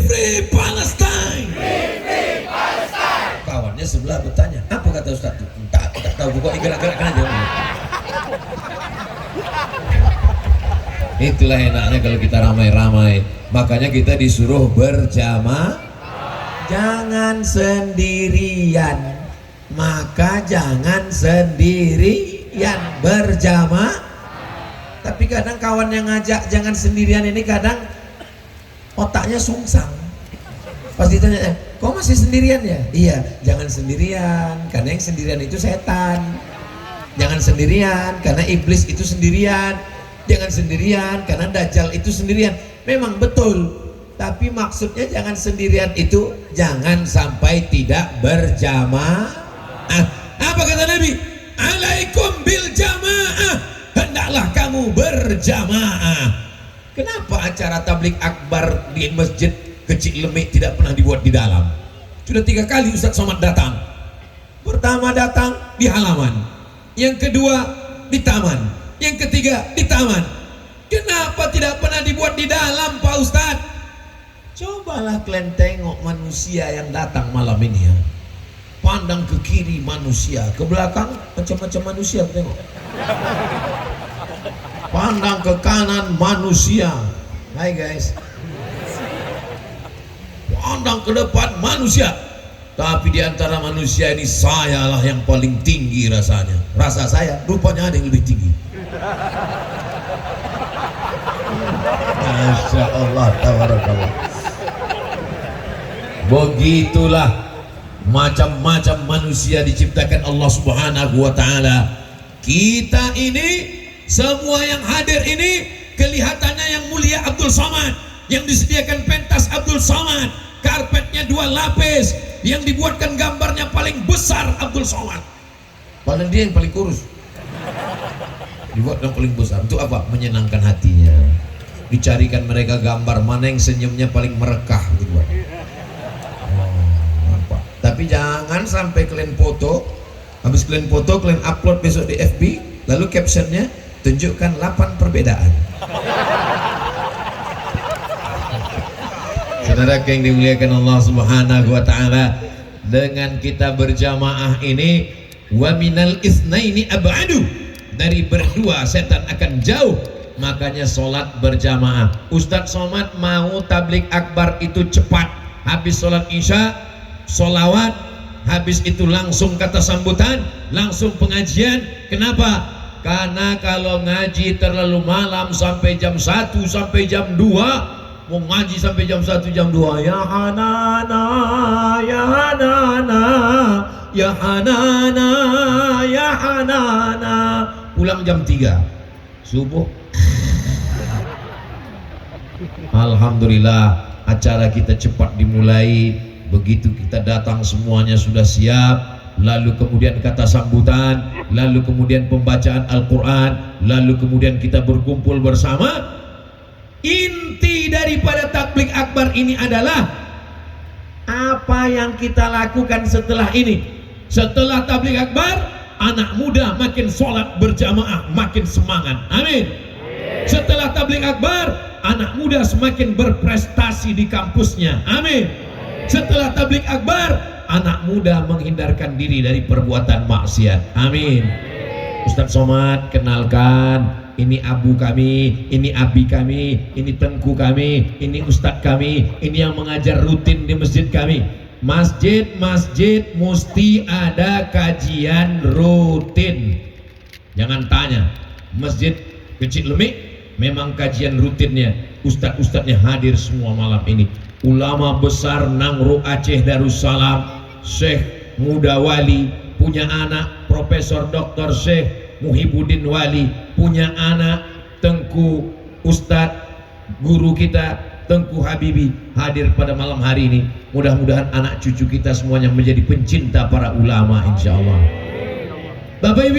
Free Palestine. Kawannya sebelah bertanya, apa kata Ustaz? Tak tahu, pokoknya gerak-gerakkan aja. Itulah enaknya kalau kita ramai-ramai. Makanya kita disuruh berjamaah. Jangan sendirian. Maka jangan sendirian, berjamaah. Tapi kadang kawan yang ngajak jangan sendirian ini kadang otaknya sungsang. Pas ditanya, kok masih sendirian ya? Iya, jangan sendirian, karena yang sendirian itu setan. Jangan sendirian, karena iblis itu sendirian. Jangan sendirian, karena dajjal itu sendirian. Memang betul, tapi maksudnya jangan sendirian itu jangan sampai tidak berjamaah. Apa kata Nabi? Alaikum bil jamaah, hendaklah kamu berjamaah. Kenapa acara tablik akbar di masjid Kecil Lemik tidak pernah dibuat di dalam? Sudah 3 kali Ustaz Somad datang. Pertama datang di halaman, yang kedua di taman, yang ketiga di taman. Kenapa tidak pernah dibuat di dalam, Pak Ustaz? Cobalah kalian tengok manusia yang datang malam ini ya. Pandang ke kiri manusia, ke belakang macam-macam manusia, tengok. Pandang ke kanan manusia. Hai guys. Pandang ke depan manusia. Tapi di antara manusia ini sayalah yang paling tinggi rasanya. Rasa saya, rupanya ada yang lebih tinggi. Masya Allah, tabarakallah. Begitulah macam-macam manusia diciptakan Allah Subhanahu wa taala. Kita ini semua yang hadir ini kelihatannya yang mulia Abdul Somad, yang disediakan pentas Abdul Somad, karpetnya 2 lapis, yang dibuatkan gambarnya paling besar Abdul Somad. Padahal dia yang paling kurus. Dibuat yang paling besar. Untuk apa? Menyenangkan hatinya. Dicarikan mereka gambar mana yang senyumnya paling merekah dibuat. Apa? Tapi jangan sampai kalian foto, habis kalian foto kalian upload besok di FB, lalu captionnya tunjukkan 8 perbedaan. Saudara yang dimuliakan Allah Subhanahu wa taala, dengan kita berjamaah ini, wa minal itsnaini ab'adu, dari berdua setan akan jauh. Makanya sholat berjamaah. Ustadz Somad mau tablik akbar itu cepat, habis sholat isya sholawat, habis itu langsung kata sambutan, langsung pengajian. Kenapa? Karena kalau ngaji terlalu malam sampai jam 1 sampai jam 2, mau ngaji sampai jam 1 jam 2, ya Hanana ya Hanana ya Hanana ya Hanana, pulang jam 3 subuh. Alhamdulillah acara kita cepat dimulai. Begitu kita datang semuanya sudah siap, lalu kemudian kata sambutan, lalu kemudian pembacaan Al-Quran, lalu kemudian kita berkumpul bersama. Inti daripada tablik akbar ini adalah apa yang kita lakukan setelah ini. Setelah tablik akbar, anak muda makin sholat berjamaah, makin semangat. Amin. Setelah tablik akbar, anak muda semakin berprestasi di kampusnya. Amin. Setelah tablik akbar, anak muda menghindarkan diri dari perbuatan maksiat. Amin. Ustadz Somad kenalkan, ini abu kami, ini abi kami, ini tengku kami, ini ustadz kami, ini yang mengajar rutin di masjid kami. Masjid-masjid mesti ada kajian rutin. Jangan tanya, Masjid Kecil Lemik memang kajian rutinnya, ustadz-ustadznya hadir semua malam ini. Ulama besar Nangro Aceh Darussalam, Syekh Muda Wali punya anak Profesor Dr. Syekh Muhyiddin Wali punya anak Tengku Ustadz guru kita Tengku Habibi hadir pada malam hari ini. Mudah-mudahan anak cucu kita semuanya menjadi pencinta para ulama, insya Allah. Bapak Ibu